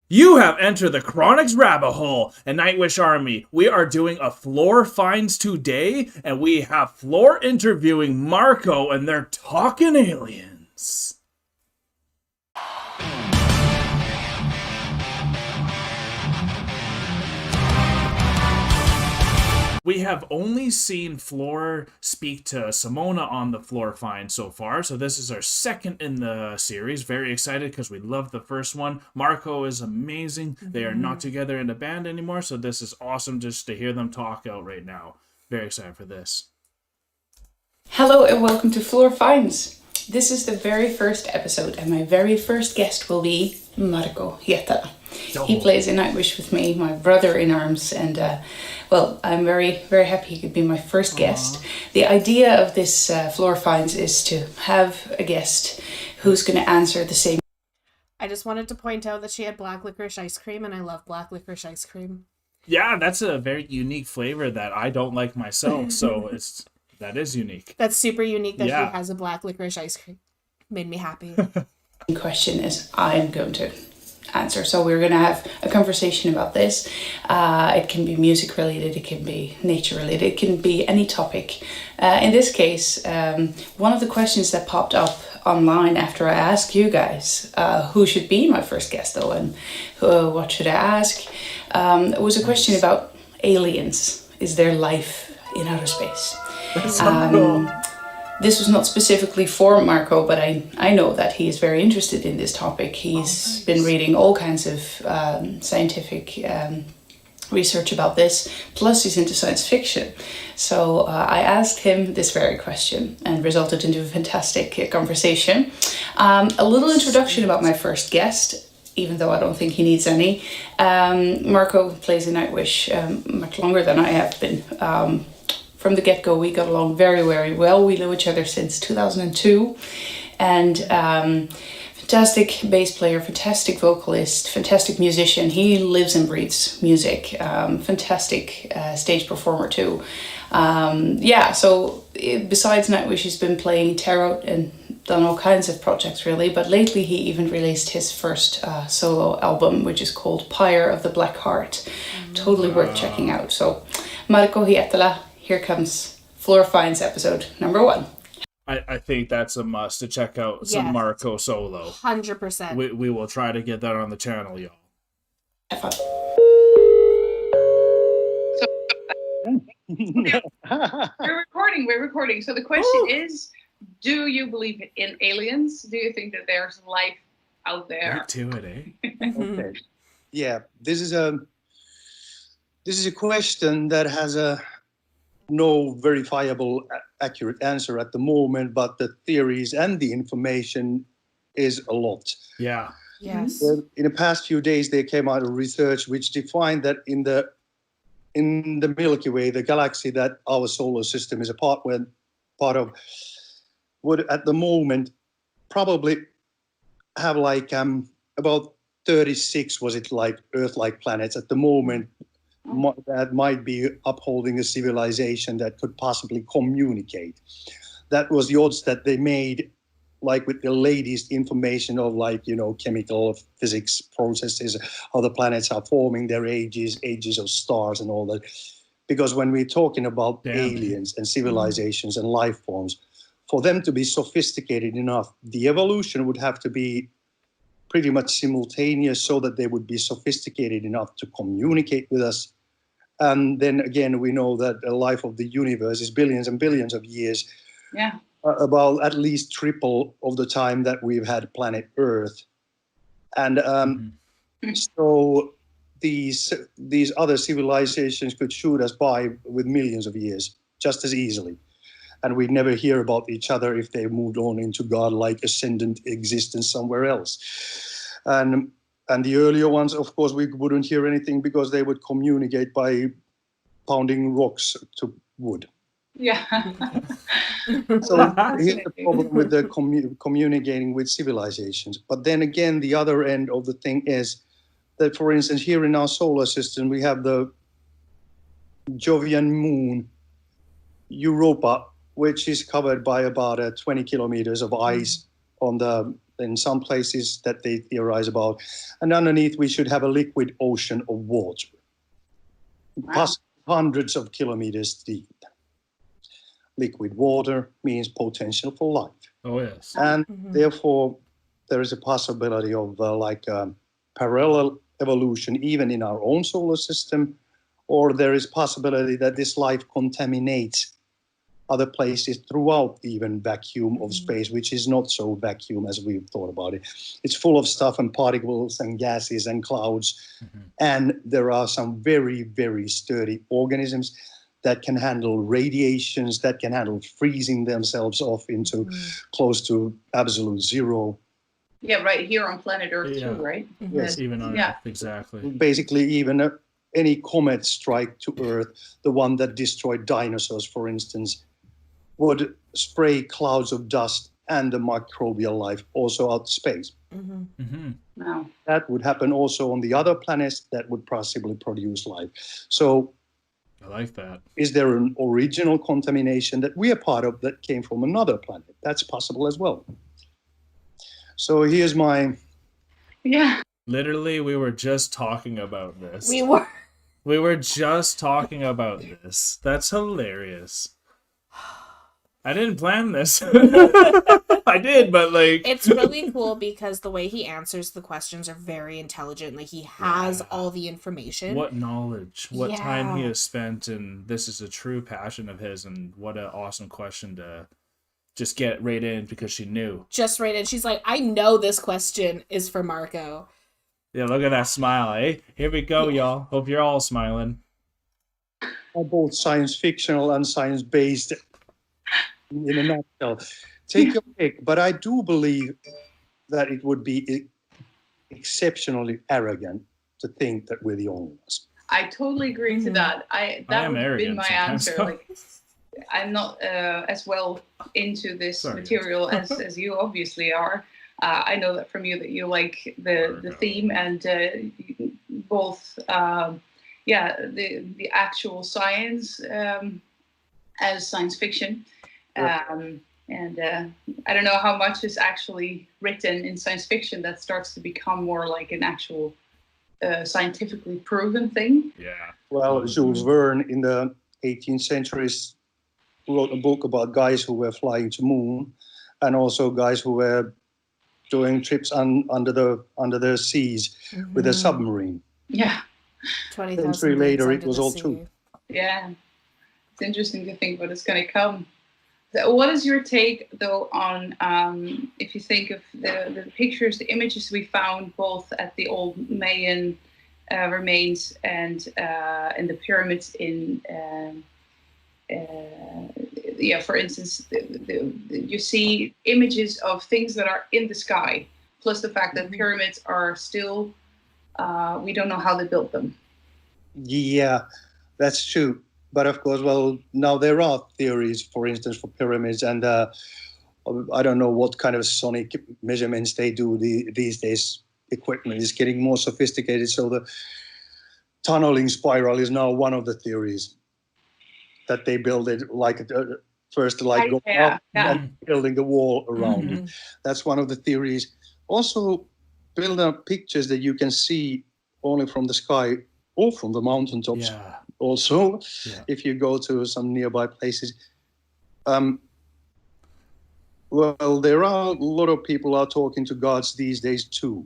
You have entered the Chronic's rabbit hole, and Nightwish Army. We are doing a floor finds today, and we have floor interviewing Marco, and they're talking aliens. We have only seen Floor speak to Simona on the floor find so far, so this is our second in the series. Very excited because we loved the first one. Marco is amazing. They are not together in a band anymore, so this is awesome just to hear them talk out right now. Very excited for this. Hello and welcome to Floor Finds. This is the very first episode and my very first guest will be Marco Hietala. He plays in Nightwish with me, my brother in arms, and I'm very, very happy he could be my first guest. The idea of this Floor Finds is to have a guest who's going to answer the same. I just wanted to point out that she had black licorice ice cream, and I love black licorice ice cream. Yeah, that's a very unique flavor that I don't like myself, so that is unique. That's super unique that she has a black licorice ice cream. Made me happy. The question is I'm going to answer. So we're going to have a conversation about this. It can be music related, it can be nature related, it can be any topic. In this case, one of the questions that popped up online after I asked you guys who should be my first guest though, and what should I ask, was a question about aliens. Is there life in outer space? That's so cool. This was not specifically for Marco, but I know that he is very interested in this topic. He's been reading all kinds of scientific research about this, plus he's into science fiction. So I asked him this very question and resulted into a fantastic conversation. A little introduction about my first guest, even though I don't think he needs any. Marco plays in Nightwish much longer than I have been. From the get-go, we got along very, very well. We know each other since 2002. And fantastic bass player, fantastic vocalist, fantastic musician. He lives and breathes music. Fantastic stage performer too. So besides Nightwish, he's been playing tarot and done all kinds of projects really. But lately he even released his first solo album, which is called Pyre of the Black Heart. Totally worth checking out. So Marco Hietala. Here comes Floor Finds episode number 1. I think that's a must to check out some Marco solo. 100%. We will try to get that on the channel, y'all. Have fun. We're recording. So the question is, do you believe in aliens? Do you think that there's life out there? Right to it, eh? Okay. Yeah, this is a question that has no verifiable accurate answer at the moment, but the theories and the information is a lot. Yeah. Yes. In the past few days, there came out a research which defined that in the Milky Way, the galaxy that our solar system is a part of, would at the moment probably have like about 36 Earth-like planets at the moment. That might be upholding a civilization that could possibly communicate. That was the odds that they made, like with the latest information of chemical physics processes, how the planets are forming, their ages of stars and all that. Because when we're talking about aliens and civilizations and life forms, for them to be sophisticated enough, the evolution would have to be pretty much simultaneous so that they would be sophisticated enough to communicate with us. And then again, we know that the life of the universe is billions and billions of years, about at least triple of the time that we've had planet Earth. And so these other civilizations could shoot us by with millions of years, just as easily. And we'd never hear about each other if they moved on into godlike ascendant existence somewhere else. And the earlier ones, of course, we wouldn't hear anything because they would communicate by pounding rocks to wood. Yeah. So here's the problem with the communicating with civilizations. But then again, the other end of the thing is that, for instance, here in our solar system, we have the Jovian moon, Europa, which is covered by about 20 kilometers of ice on the in some places that they theorize about. And underneath, we should have a liquid ocean of water, possibly hundreds of kilometers deep. Liquid water means potential for life. Oh, yes. And therefore, there is a possibility of parallel evolution even in our own solar system, or there is possibility that this life contaminates other places throughout even vacuum of space, which is not so vacuum as we've thought about it. It's full of stuff and particles and gases and clouds. And there are some very, very sturdy organisms that can handle radiations, that can handle freezing themselves off into close to absolute zero. Yeah, right here on planet Earth Yeah. too, right? Yes. Even on Yeah. Earth, exactly. Basically, even any comet strike to Earth, the one that destroyed dinosaurs, for instance, would spray clouds of dust and the microbial life also out to space. Wow. That would happen also on the other planets that would possibly produce life. So I like that. is there an original contamination that we are part of that came from another planet? That's possible as well. So here's my... Yeah. Literally, we were just talking about this. We were. We were just talking about this. That's hilarious. I didn't plan this. I did, but like... It's really cool because the way he answers the questions are very intelligent. Like, he has all the information. What knowledge, what time he Yeah. has spent, and this is a true passion of his, and what an awesome question to just get right in because she knew. Just right in. She's like, I know this question is for Marco. Yeah, look at that smile, eh? Here we go, y'all. Hope you're all smiling. Are both science fictional and science based in a nutshell. Take your pick, but I do believe that it would be exceptionally arrogant to think that we're the only ones. I totally agree to that. That am would have been arrogant my sometimes. answer. Like, I'm not as well into this Sorry. material as you obviously are. I know that from you that you like the theme and both the actual science as science fiction. And I don't know how much is actually written in science fiction that starts to become more like an actual scientifically proven thing. Yeah. Well, Jules Verne in the 18th centuries wrote a book about guys who were flying to moon, and also guys who were doing trips under the seas with a submarine. Yeah. 20,000 Century leagues later, it under was the all sea. true. Yeah. It's interesting to think what is going to come. So what is your take, though, on if you think of the pictures, the images we found both at the old Mayan remains and in the pyramids in, for instance, you see images of things that are in the sky, plus the fact that pyramids are still, we don't know how they built them. Yeah, that's true. But of course, well, now there are theories, for instance, for pyramids, and I don't know what kind of sonic measurements they do these days. Equipment is getting more sophisticated, so the tunneling spiral is now one of the theories that they build it like first like go up and building the wall around it. That's one of the theories. Also, build up pictures that you can see only from the sky or from the mountaintops. Yeah. Also, if you go to some nearby places. Well, there are a lot of people are talking to gods these days too.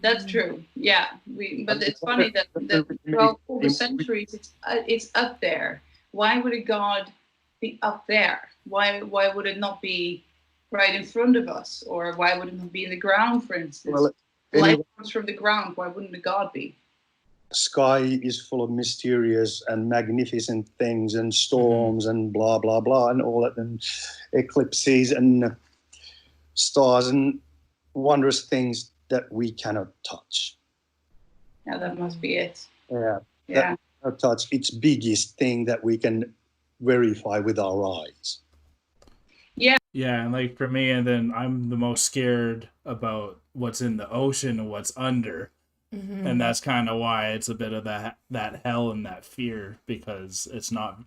That's true. Yeah, but it's funny that throughout all the centuries, it's up there. Why would a god be up there? Why would it not be right in front of us, or why would it not be in the ground, for instance? Well, Light comes from the ground. Why wouldn't a god be? Sky is full of mysterious and magnificent things and storms and blah, blah, blah, and all that, and eclipses and stars and wondrous things that we cannot touch. Yeah, that must be it. Yeah. Yeah. Cannot touch its biggest thing that we can verify with our eyes. Yeah, and like for me, and then I'm the most scared about what's in the ocean and what's under. And that's kind of why it's a bit of that hell and that fear, because it's not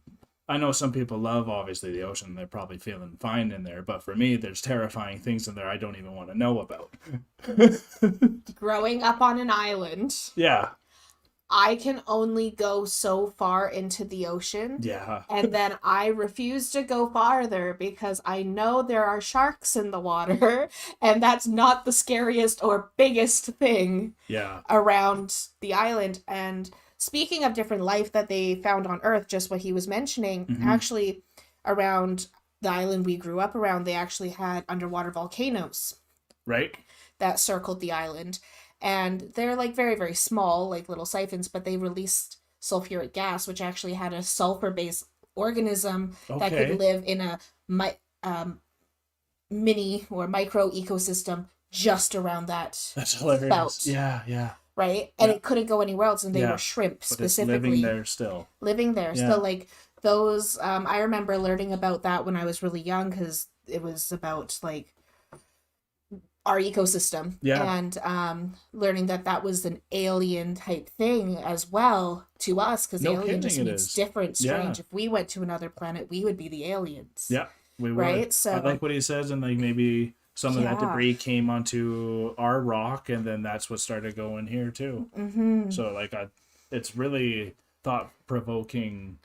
I know some people love, obviously, the ocean. They're probably feeling fine in there. But for me, there's terrifying things in there I don't even want to know about. Growing up on an island, Yeah. I can only go so far into the ocean. Yeah. And then I refuse to go farther because I know there are sharks in the water, and that's not the scariest or biggest thing Yeah. around the island. And speaking of different life that they found on Earth, just what he was mentioning, Mhm. actually around the island we grew up around, they actually had underwater volcanoes Right? that circled the island. And they're like very, very small, like little siphons, but they released sulfuric gas, which actually had a sulfur-based organism that Okay. could live in a mini or micro ecosystem just around that That's hilarious. spout. Yeah. Yeah. Right? And Yeah. it couldn't go anywhere else, and they Yeah. were shrimp But it's specifically. living there still. Living there. Yeah. So like those, I remember learning about that when I was really young because it was about like our ecosystem. Yeah. And learning that that was an alien type thing as well to us because No alien just kidding it means is. different, Yeah. strange. If we went to another planet, we would be the aliens. Yeah. We were. Right? So I like what he says, and like maybe some of that Yeah. debris came onto our rock, and then that's what started going here too. Mm-hmm. So like, it's really thought-provoking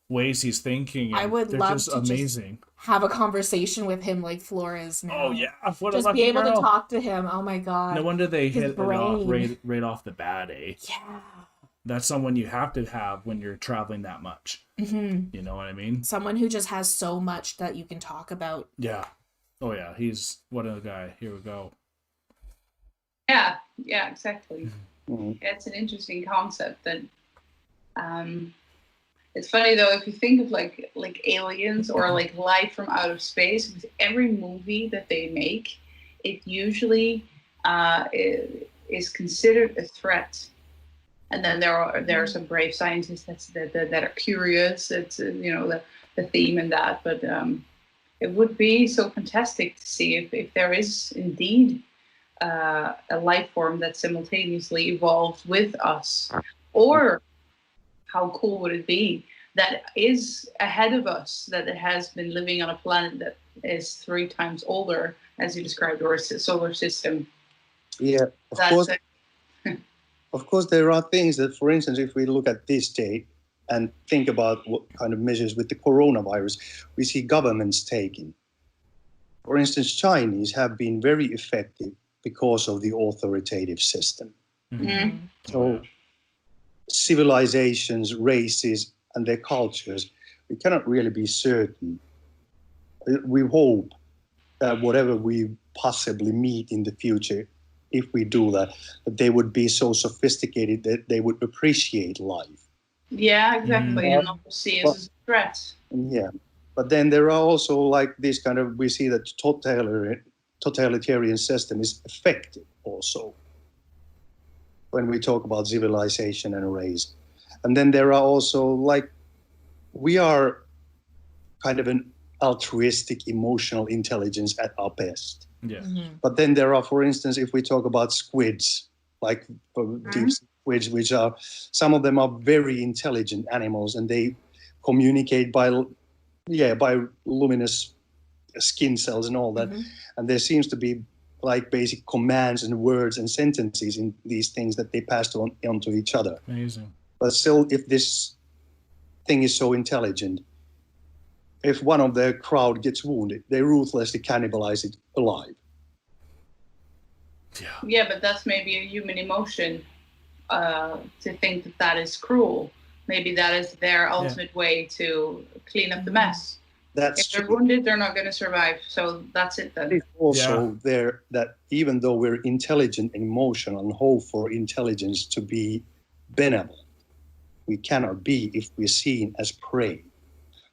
ways he's thinking. I and would they're love just to just amazing. have a conversation with him like Flores now. Oh yeah, what a Just lucky be able girl. to talk to him. Oh my god. No wonder they His hit it off brain. right off the bat, eh? Yeah. That's someone you have to have when you're traveling that much. Mm-hmm. You know what I mean? Someone who just has so much that you can talk about. Yeah. Oh yeah, he's what a guy. Here we go. Yeah, exactly. Mhm. It's an interesting concept. That it's funny though if you think of like aliens or like life from outer space. With every movie that they make, it usually is considered a threat. And then there are some brave scientists that are curious. It's the theme in that, but it would be so fantastic to see if there is indeed a life form that simultaneously evolved with us, or how cool would it be that is ahead of us, that it has been living on a planet that is 3 times older, as you described, or a solar system. Yeah, of course, there are things that, for instance, if we look at this day and think about what kind of measures with the coronavirus, we see governments taking. For instance, Chinese have been very effective because of the authoritative system. Mhm. So civilizations, races, and their cultures, we cannot really be certain. We hope that whatever we possibly meet in the future, if we do that they would be so sophisticated that they would appreciate life. Yeah, exactly, and not see us as a threat. Yeah, but then there are also like this kind of, we see that totalitarian system is effective also when we talk about civilization and race. And then there are also like, we are kind of an altruistic emotional intelligence at our best. Yeah. Mm-hmm. But then there are, for instance, if we talk about squids, like deep sea squids, which are, some of them are very intelligent animals, and they communicate by luminous skin cells and all that. Mm-hmm. And there seems to be like basic commands and words and sentences in these things that they passed on to each other. Amazing. But still, if this thing is so intelligent, if one of their crowd gets wounded, they ruthlessly cannibalize it alive. Yeah. Yeah, but that's maybe a human emotion, to think that is cruel. Maybe that is their ultimate way to clean up the mess. That's If they're true. wounded, they're not going to survive. So that's it then. It's also there that even though we're intelligent and emotional and hope for intelligence to be benevolent, we cannot be if we're seen as prey.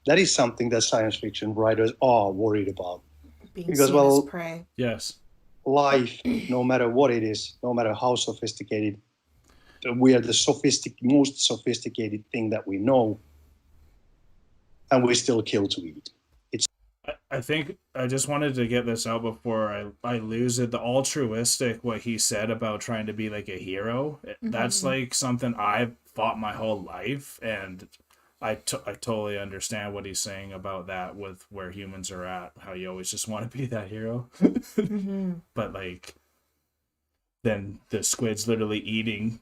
That is something that science fiction writers are worried about. Being Because, seen well, as prey. Yes. Life, no matter what it is, no matter how sophisticated, we are the most sophisticated thing that we know, and we still kill to eat. I think I just wanted to get this out before I lose it. The altruistic, what he said about trying to be like a hero, that's like something I've fought my whole life, and I totally understand what he's saying about that with where humans are at, how you always just want to be that hero. But like, then the squid's literally eating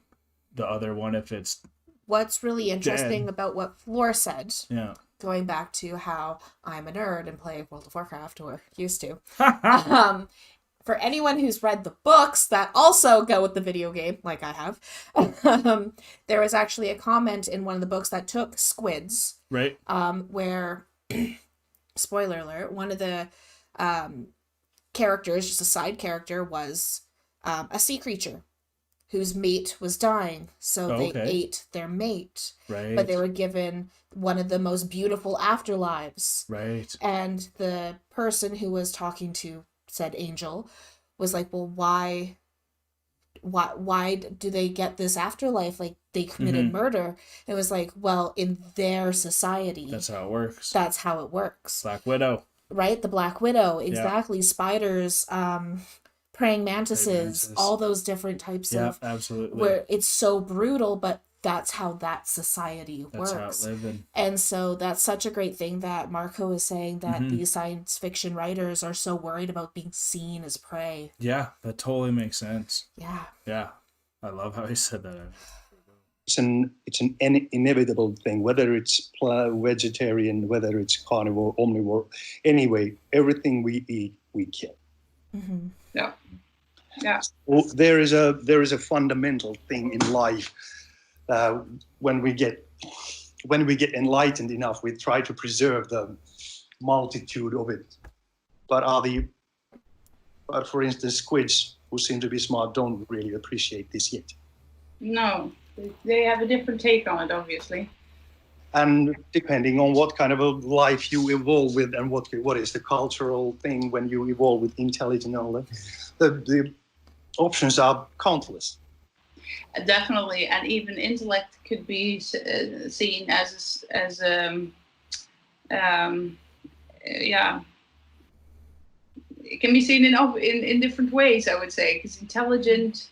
the other one if it's What's really interesting dead. about what Floor said, Yeah. going back to how I'm a nerd and play World of Warcraft, or used to, for anyone who's read the books that also go with the video game, like I have, there was actually a comment in one of the books that took squids, Right. where, spoiler alert, one of the characters, just a side character, was a sea creature whose mate was dying, so they Okay. ate their mate, Right. but they were given one of the most beautiful afterlives. Right. And the person who was talking to said angel was like, well, why do they get this afterlife? Like, they committed murder. It was like, well, in their society, That's how it works. that's how it works. Black Widow. Right? The Black Widow, exactly. Spiders, praying mantises, mantis. all those different types Yeah, of, absolutely. where it's so brutal, but that's how that society That's works. how it living. And so that's such a great thing that Marco is saying, that these science fiction writers are so worried about being seen as prey. Yeah, that totally makes sense. Yeah. Yeah. I love how he said that. It's an inevitable thing, whether it's vegetarian, whether it's carnivore, omnivore. Anyway, everything we eat, we kill. Mm-hmm. Yeah. Yeah. Well, there is a fundamental thing in life. When we get enlightened enough, we try to preserve the multitude of it. But for instance, squids, who seem to be smart, don't really appreciate this yet. No, they have a different take on it, obviously. And depending on what kind of a life you evolve with, and what is the cultural thing when you evolve with intelligence and all that, the options are countless. Definitely, and even intellect could be seen as yeah, it can be seen in different ways, I would say, because intelligent.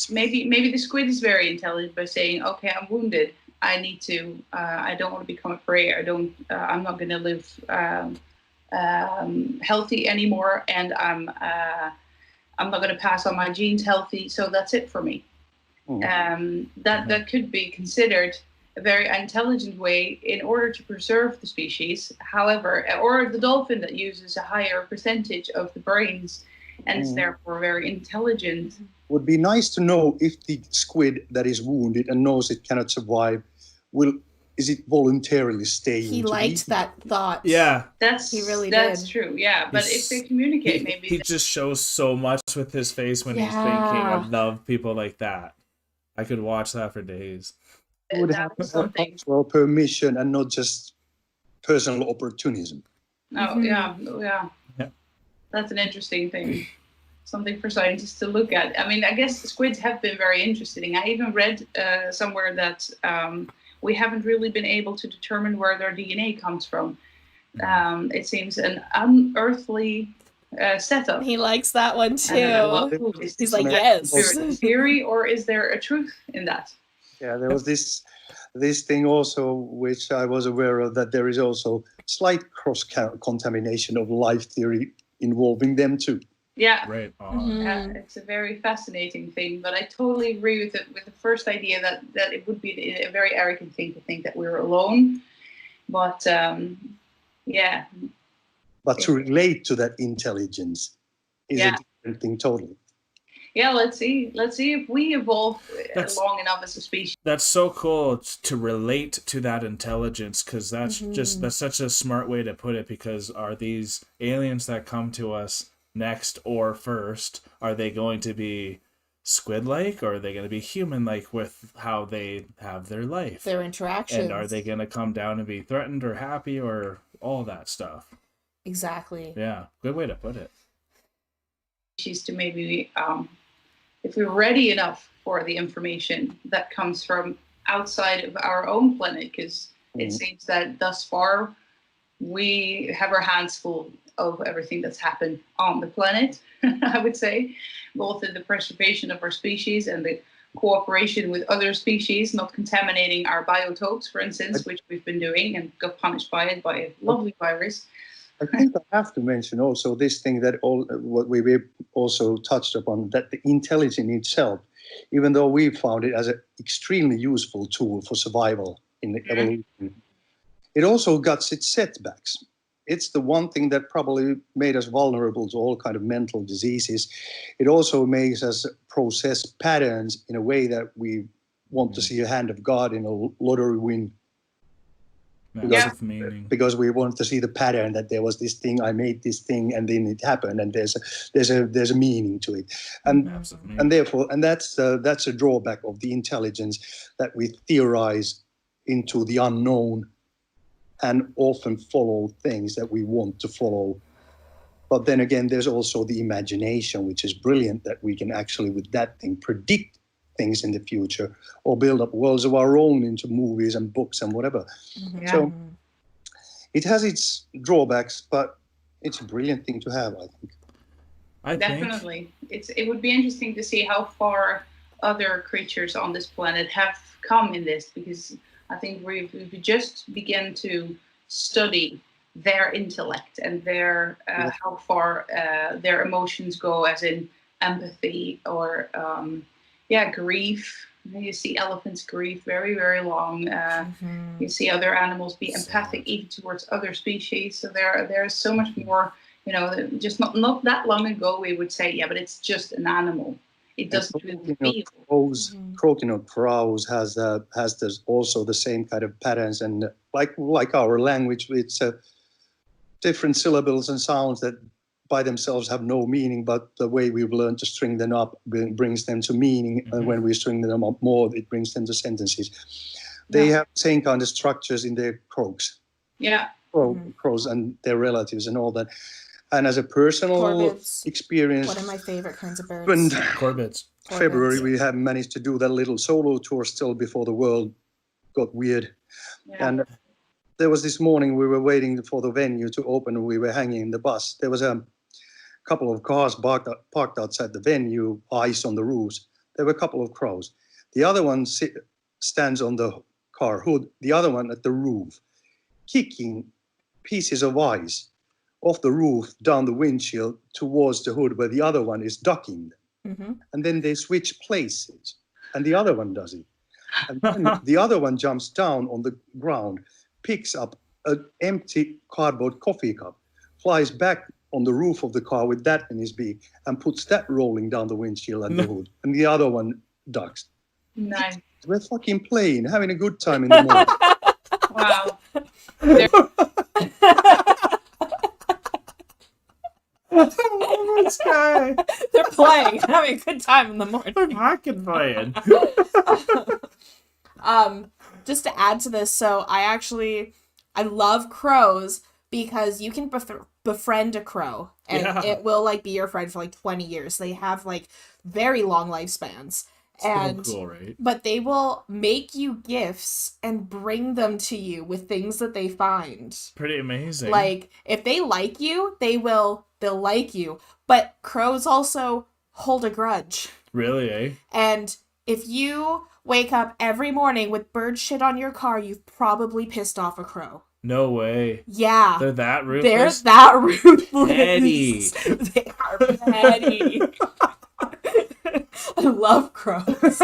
Maybe the squid is very intelligent by saying, okay, I'm wounded, I need to, I don't want to become a prey, I'm not going to live healthy anymore, and I'm not going to pass on my genes healthy, so that's it for me. That could be considered a very intelligent way in order to preserve the species. However, or the dolphin that uses a higher percentage of the brains and is therefore very intelligent. Would be nice to know if the squid that is wounded and knows it cannot survive is it voluntarily staying? He liked that thought. Yeah. That's true. Yeah, but if they communicate, maybe he just shows so much with his face when he's thinking. I love people like that. I could watch that for days. Would have cultural permission and not just personal opportunism. Oh, yeah. That's an interesting thing. Something for scientists to look at. I mean, I guess squids have been very interesting. I even read somewhere that we haven't really been able to determine where their DNA comes from. It seems an unearthly setup. He likes that one too. He's like, yes. Theory, or is there a truth in that? Yeah, there was this thing also, which I was aware of, that there is also slight cross-contamination of life theory involving them too. Yeah, right. It's a very fascinating thing, but I totally agree with the first idea that it would be a very arrogant thing to think that we're alone. But yeah. But to relate to that intelligence is a different thing totally. Yeah, let's see if we evolve long enough as a species. That's so cool to relate to that intelligence, because that's that's such a smart way to put it. Because are these aliens that come to us next or first, are they going to be squid-like, or are they going to be human-like with how they have their life, their interactions, and are they going to come down and be threatened or happy or all that stuff? Exactly. Yeah, good way to put it. To maybe if we're ready enough for the information that comes from outside of our own planet, because it seems that thus far we have our hands full of everything that's happened on the planet. I would say, both in the preservation of our species and the cooperation with other species, not contaminating our biotopes, for instance, which we've been doing and got punished by it by a lovely virus. I think I have to mention also this thing that what we also touched upon, that the intelligence itself, even though we found it as an extremely useful tool for survival in the evolution, it also got its setbacks. It's the one thing that probably made us vulnerable to all kind of mental diseases. It also makes us process patterns in a way that we want to see a hand of God in a lottery win. Massive meaning. Because we want to see the pattern, that there was this thing, I made this thing, and then it happened, and there's a meaning to it, and therefore, and that's a drawback of the intelligence, that we theorize into the unknown, and often follow things that we want to follow. But then again, there's also the imagination, which is brilliant, that we can actually with that thing predict things in the future, or build up worlds of our own into movies and books and whatever. So it has its drawbacks, but it's a brilliant thing to have, I think. Definitely. It would be interesting to see how far other creatures on this planet have come in this, because I think we've just begun to study their intellect and their how far their emotions go, as in empathy or grief. You see elephants grieve very, very long. You see other animals be empathic even towards other species. So there's so much more. Just not that long ago we would say, but it's just an animal. It doesn't really feel. Croaking crows has also the same kind of patterns, and like our language, it's different syllables and sounds that by themselves have no meaning, but the way we've learned to string them up brings them to meaning, and when we string them up more, it brings them to sentences. They have the same kind of structures in their croaks. Crows and their relatives and all that. And as a personal experience, one of my favorite kinds of birds. Corvids. February, we have managed to do that little solo tour still before the world got weird. And there was this morning, we were waiting for the venue to open, and we were hanging in the bus. There was a couple of cars parked outside the venue, ice on the roofs. There were a couple of crows. The other one stands on the car hood, the other one at the roof, kicking pieces of ice off the roof down the windshield towards the hood, where the other one is ducking them. And then they switch places, and the other one does it. And then the other one jumps down on the ground, picks up an empty cardboard coffee cup, flies back on the roof of the car with that in his beak, and puts that rolling down the windshield and the hood. And the other one ducks. Nice. We're fucking playing, having a good time in the morning. Wow. This guy. They're playing, having a good time in the morning. They're fucking playing. Just to add to this, so I love crows because you can befriend a crow, and it will be your friend for 20 years. They have very long lifespans. And so cool, right? But they will make you gifts and bring them to you with things that they find. Pretty amazing. If they like you, they'll like you. But crows also hold a grudge. Really, eh? And if you wake up every morning with bird shit on your car, you've probably pissed off a crow. No way. Yeah. They're that ruthless? They're that ruthless. Petty. They are petty. I love crows.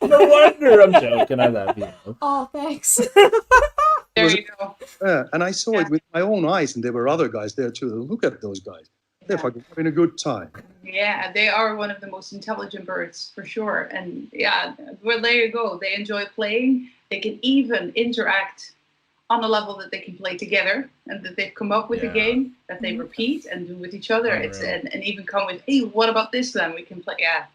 No wonder I'm joking. I love you. Oh, thanks. There you go. And I saw it with my own eyes, and there were other guys there too. Look at those guys. They're fucking having a good time. Yeah, they are one of the most intelligent birds, for sure. And well, there you go. They enjoy playing. They can even interact on a level that they can play together, and that they've come up with a game that they repeat and do with each other. And even come with, hey, what about this then? We can play. Yeah,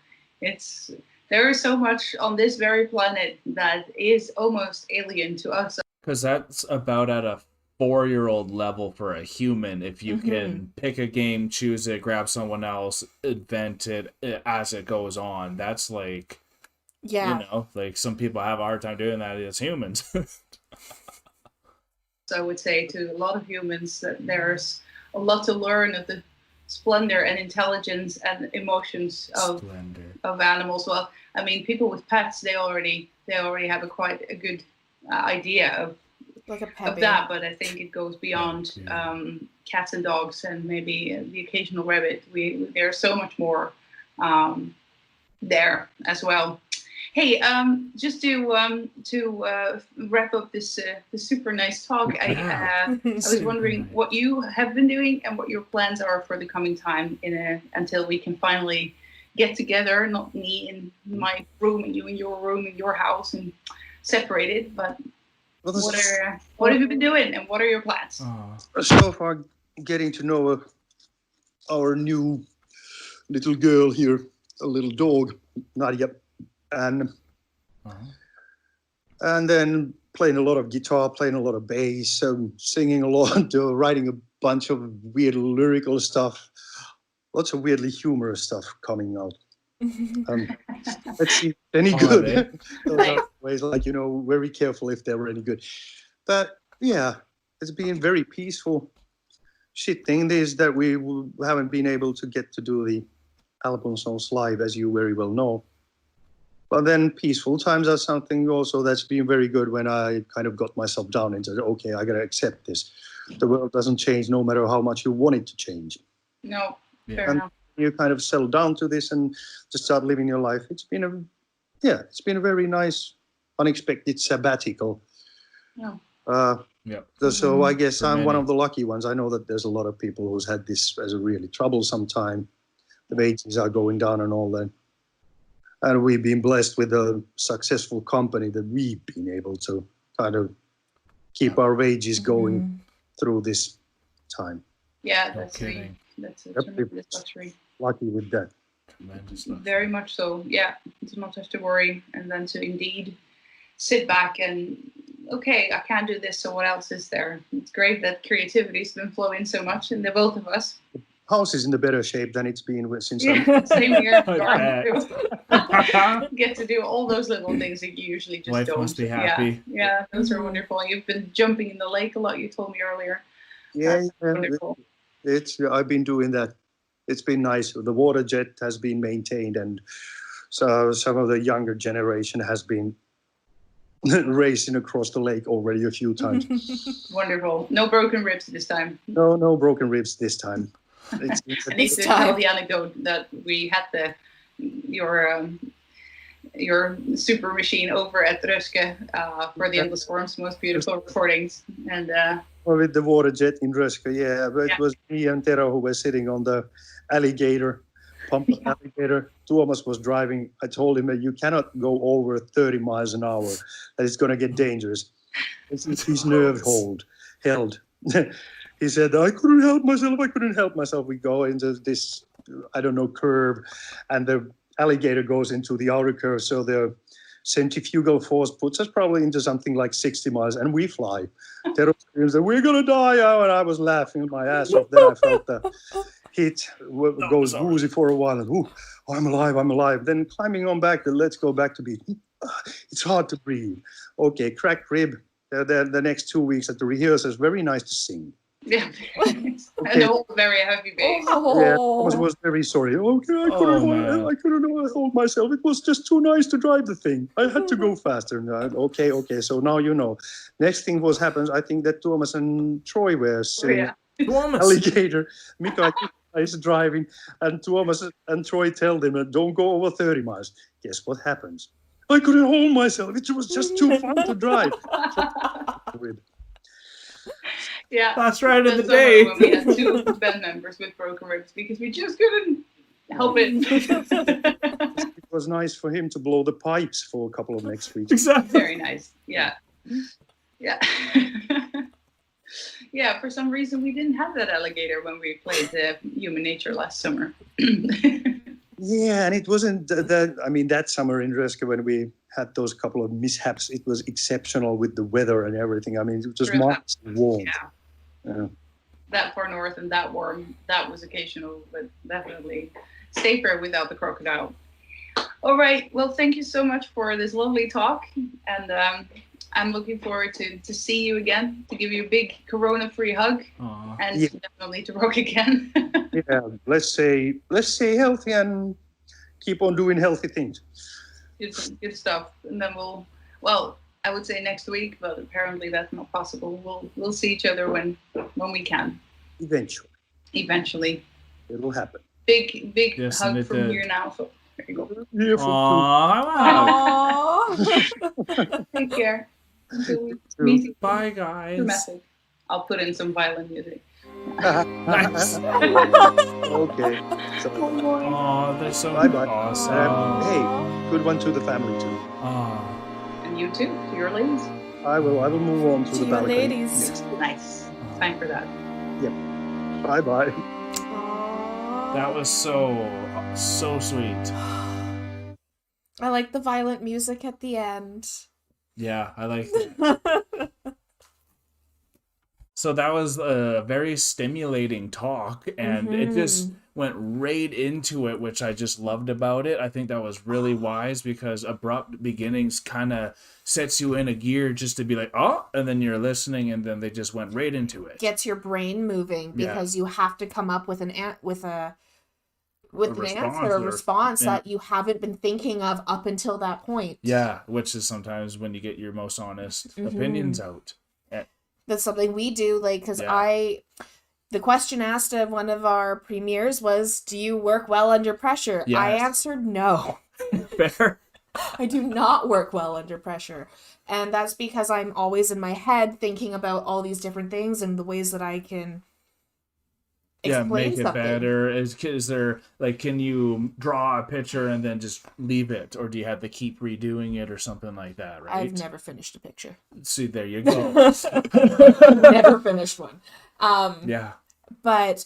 there is so much on this very planet that is almost alien to us. Because that's about at a 4-year-old level for a human. If you can pick a game, choose it, grab someone else, invent it as it goes on. That's some people have a hard time doing that as humans. So I would say to a lot of humans that there's a lot to learn of the splendor and intelligence and emotions Splendor. of animals. Well, I mean, people with pets, they already have quite a good idea Like a of peppy. that, but I think it goes beyond Yeah. cats and dogs and maybe the occasional rabbit. There's so much more there as well. Hey, just to wrap up this super nice talk, I was Super wondering nice. what you have been doing and what your plans are for the coming time until we can finally get together, not me in my room and you in your room in your house and separated, but what have you been doing and what are your plans? So far, getting to know our new little girl here, a little dog, Nadia, and then playing a lot of guitar, playing a lot of bass, singing a lot, writing a bunch of weird lyrical stuff, lots of weirdly humorous stuff coming out. Let's see if any good. Those are ways, like, very careful if they're any good. But yeah, it's been very peaceful. Shit thing is that we haven't been able to get to do the album songs live, as you very well know. But then peaceful times are something also that's been very good when I kind of got myself down and said, okay, I got to accept this. The world doesn't change no matter how much you want it to change. No, fair enough. You kind of settle down to this and just start living your life. It's been a very nice, unexpected sabbatical. Yeah. So I guess I'm one of the lucky ones. I know that there's a lot of people who's had this as a really troublesome time. The wages are going down and all that. And we've been blessed with a successful company that we've been able to kind of keep our wages going through this time. Yeah, that's a tremendous luxury. Lucky with that. Tremendous luxury. Very much so. Yeah, to not have to worry, and then to indeed sit back and, okay, I can't do this, so what else is there? It's great that creativity's been flowing so much in the both of us. House is in the better shape than it's been since Same here. I Get to do all those little things that you usually just Life don't. must be happy. Yeah, those are wonderful. You've been jumping in the lake a lot, you told me earlier. Yeah, Wonderful. I've been doing that. It's been nice. The water jet has been maintained, and so some of the younger generation has been racing across the lake already a few times. Wonderful. No broken ribs this time. No broken ribs this time. I need to tell the anecdote that we had your super machine over at Röske for the Endless Storm's most beautiful recordings, and with the water jet in Röske, yeah. But it was me and Tero who were sitting on the alligator, pump alligator. Tuomas was driving. I told him that you cannot go over 30 miles an hour. That it's going to get dangerous. His nerve held. He said, I couldn't help myself. We go into this, I don't know, curve, and the alligator goes into the outer curve. So the centrifugal force puts us probably into something like 60 miles, and we fly. Tero screams, we're going to die. And I was laughing my ass off. Then I felt the heat goes woozy for a while. And, I'm alive. Then climbing on back, let's go back to beat. It's hard to breathe. Okay, cracked rib. The next 2 weeks at the rehearsals, very nice to sing. yeah, and all very heavy bass. Yeah, Thomas was very sorry. Okay, I couldn't hold myself. It was just too nice to drive the thing. I had to go faster. Okay. So now you know. Next thing happens. I think that Thomas and Troy were saying alligator. Mika is driving, and Thomas and Troy tell them, don't go over 30 miles. Guess what happens? I couldn't hold myself. It was just too fun to drive. Yeah. That's right in the That's day. when we had two band members with broken ribs because we just couldn't help it. It was nice for him to blow the pipes for a couple of next weeks. Exactly. Very nice. Yeah. Yeah. Yeah, for some reason we didn't have that alligator when we played Human Nature last summer. Yeah, and it wasn't that summer in Röske when we had those couple of mishaps, it was exceptional with the weather and everything. I mean, it was markedly warm. Yeah. That far north and that warm, that was occasional, but definitely safer without the crocodile. All right. Well, thank you so much for this lovely talk. And I'm looking forward to see you again, to give you a big corona-free hug. Aww. And definitely to rock again. Yeah, let's stay healthy and keep on doing healthy things. Good stuff. And then I would say next week, but apparently that's not possible. We'll see each other when we can. Eventually, it'll happen. Big Yes, hug from here now. So there you go. Aww. Take care. Until we meet again. Bye, guys. Message. I'll put in some violin music. Nice. Okay. So, Oh, they're so bye-bye. awesome. Hey, good one to the family too. Aw. And you too, to your ladies. I will move on to the your balcony. ladies. Next. Nice. Time for that. Bye bye. That was so sweet. I like the violent music at the end. Yeah, I like that. So that was a very stimulating talk, and it just went right into it, which I just loved about it. I think that was really wise because abrupt beginnings kind of sets you in a gear just to be like, oh, and then you're listening, and then they just went right into it. Gets your brain moving because you have to come up with a response that you haven't been thinking of up until that point. Yeah, which is sometimes when you get your most honest opinions out. That's something we do, like, because the question asked of one of our premieres was, do you work well under pressure? Yes. I answered no. Fair. I do not work well under pressure. And that's because I'm always in my head thinking about all these different things and the ways that I can explain make it something. better. Is there, like, can you draw a picture and then just leave it? Or do you have to keep redoing it or something like that, right? I've never finished a picture. See, there you go. Never finished one. Yeah. But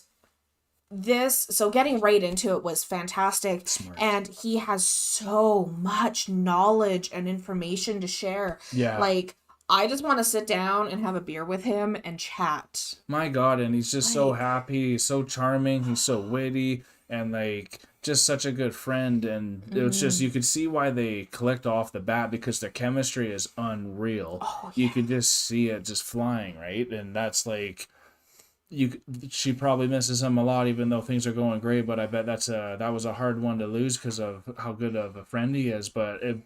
so getting right into it was fantastic. Smart. And he has so much knowledge and information to share. Yeah. Like, I just want to sit down and have a beer with him and chat. My God, and he's just so happy. He's so charming. He's so witty and, like, just such a good friend. And it was just, you could see why they clicked off the bat because their chemistry is unreal. Oh, You could just see it just flying, right? And that's like, she probably misses him a lot, even though things are going great. But I bet that was a hard one to lose because of how good of a friend he is. But it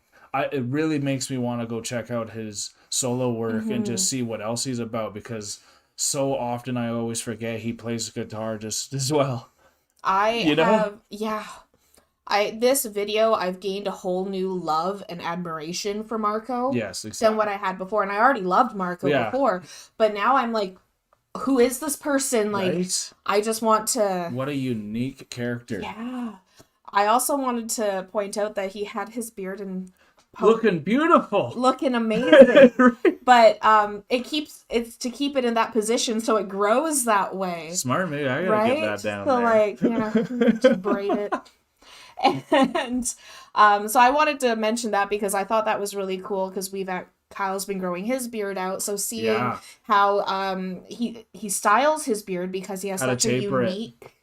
really makes me want to go check out his solo work and just see what else he's about, because so often I always forget he plays guitar just as well. This video, I've gained a whole new love and admiration for Marco. Yes, exactly. Than what I had before. And I already loved Marco before. But now I'm like, who is this person? Like, right? I just want to... What a unique character. Yeah. I also wanted to point out that he had his beard and... Looking beautiful. Looking amazing. Right. But it's to keep it in that position so it grows that way. Smart, maybe I gotta get that down so there. Like, to braid it. And so I wanted to mention that because I thought that was really cool because Kyle's been growing his beard out, so seeing how he styles his beard because he has such a unique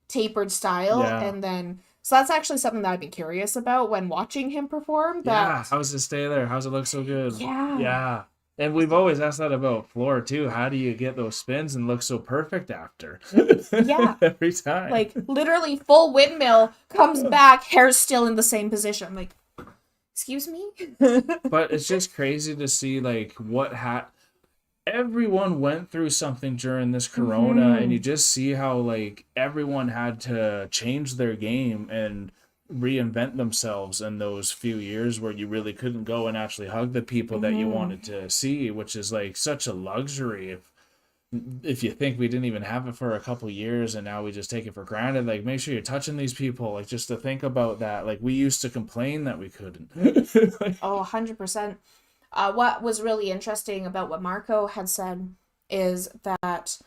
tapered style, and then so that's actually something that I've been curious about when watching him perform. How's it stay there? How's it look so good? Yeah. And we've always asked that about Floor too. How do you get those spins and look so perfect after? Yeah. Every time. Like, literally full windmill, comes back, hair's still in the same position. I'm like, excuse me? But it's just crazy to see, like, everyone went through something during this corona, and you just see how, like, everyone had to change their game and reinvent themselves in those few years where you really couldn't go and actually hug the people that you wanted to see, which is, like, such a luxury if you think we didn't even have it for a couple years and now we just take it for granted. Like, make sure you're touching these people, like, just to think about that. Like, we used to complain that we couldn't. Oh, 100%. What was really interesting about what Marco had said is that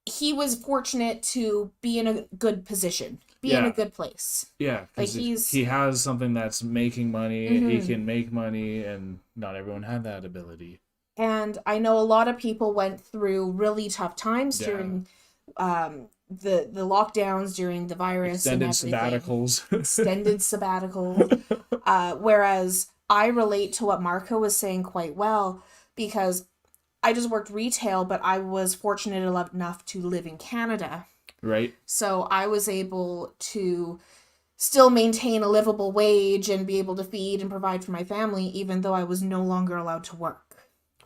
he was fortunate to be in a good position, be in a good place. Yeah, like he has something that's making money, he can make money, and not everyone had that ability. And I know a lot of people went through really tough times during the lockdowns, during the virus, extended and everything. sabbaticals. Extended sabbaticals. Whereas I relate to what Marco was saying quite well, because I just worked retail, but I was fortunate enough to live in Canada. Right. So I was able to still maintain a livable wage and be able to feed and provide for my family, even though I was no longer allowed to work.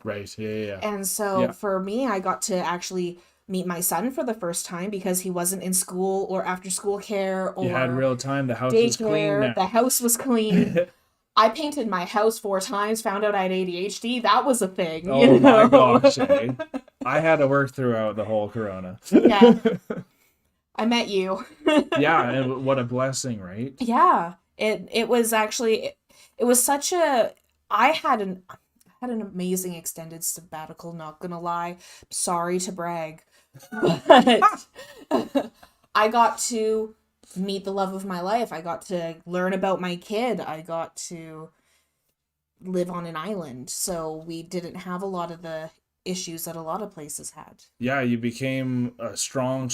Right. Yeah. And so for me, I got to actually meet my son for the first time because he wasn't in school or after school care or You had real time. The house was clean. daycare. The house was clean. I painted my house 4 times, found out I had ADHD. That was a thing. Oh my gosh, eh? I had to work throughout the whole corona. Yeah. I met you. Yeah, and what a blessing, right? Yeah. It was actually it was such a I had an amazing extended sabbatical, not gonna lie. Sorry to brag. But I got to meet the love of my life. I got to learn about my kid. I got to live on an island. So we didn't have a lot of the issues that a lot of places had. Yeah, you became a strong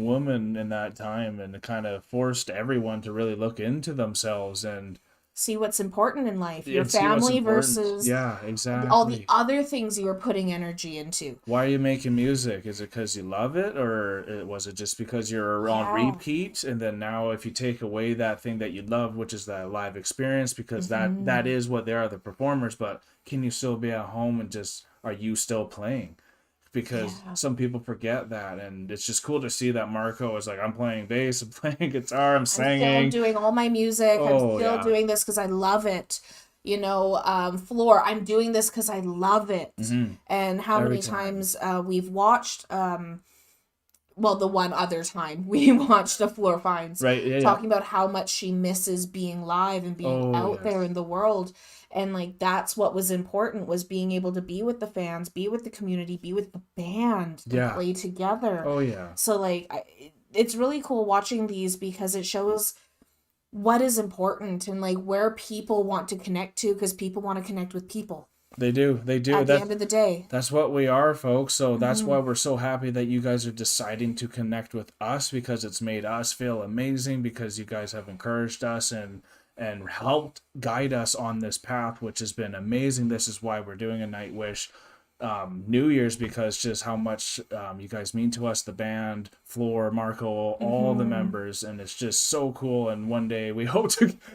woman in that time, and it kind of forced everyone to really look into themselves and See what's important in life. Your and see what's family important. versus Yeah, exactly. all the other things you were putting energy into. Why are you making music? Is it because you love it, or was it just because you're on repeat? And then now, if you take away that thing that you love, which is that live experience, because that is what they are, the performers. But can you still be at home and just are you still playing? Because some people forget that, and it's just cool to see that Marco is like, I'm playing bass, I'm playing guitar, I'm singing. I'm still doing all my music. I'm still doing this because I love it. You know, Floor, I'm doing this because I love it. And how many times we've watched, well, the one other time we watched a Floor Finds talking about how much she misses being live and being out there in the world. And like that's what was important, was being able to be with the fans, be with the community, be with the band, and play together. Oh yeah. So like it's really cool watching these because it shows what is important and like where people want to connect to, because people want to connect with people. They do. At the end of the day. That's what we are, folks. So that's why we're so happy that you guys are deciding to connect with us, because it's made us feel amazing, because you guys have encouraged us and helped guide us on this path, which has been amazing. This is why we're doing a Nightwish New Year's, because just how much you guys mean to us, the band, Floor, Marco, all the members, and it's just so cool. And one day we hope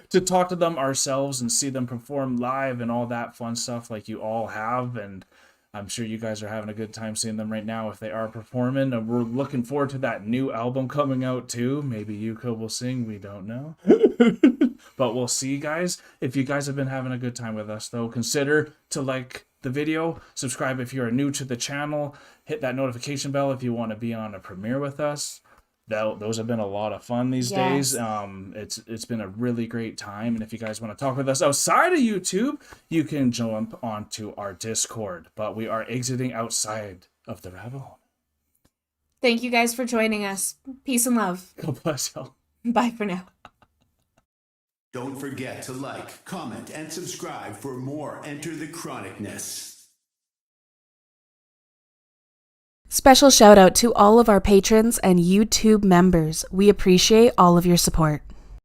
to talk to them ourselves and see them perform live and all that fun stuff like you all have. And I'm sure you guys are having a good time seeing them right now if they are performing. And we're looking forward to that new album coming out too. Maybe Yuko will sing. We don't know. But we'll see, guys. If you guys have been having a good time with us, though, consider to like the video, subscribe if you are new to the channel, hit that notification bell if you want to be on a premiere with us. Those have been a lot of fun these days. It's been a really great time, and if you guys want to talk with us outside of YouTube, you can jump onto our Discord. But we are exiting outside of the rabbit hole. Thank you guys for joining us. Peace and love. God bless y'all. Bye for now. Don't forget to like, comment, and subscribe for more Enter the Chronicness. Special shout out to all of our patrons and YouTube members. We appreciate all of your support.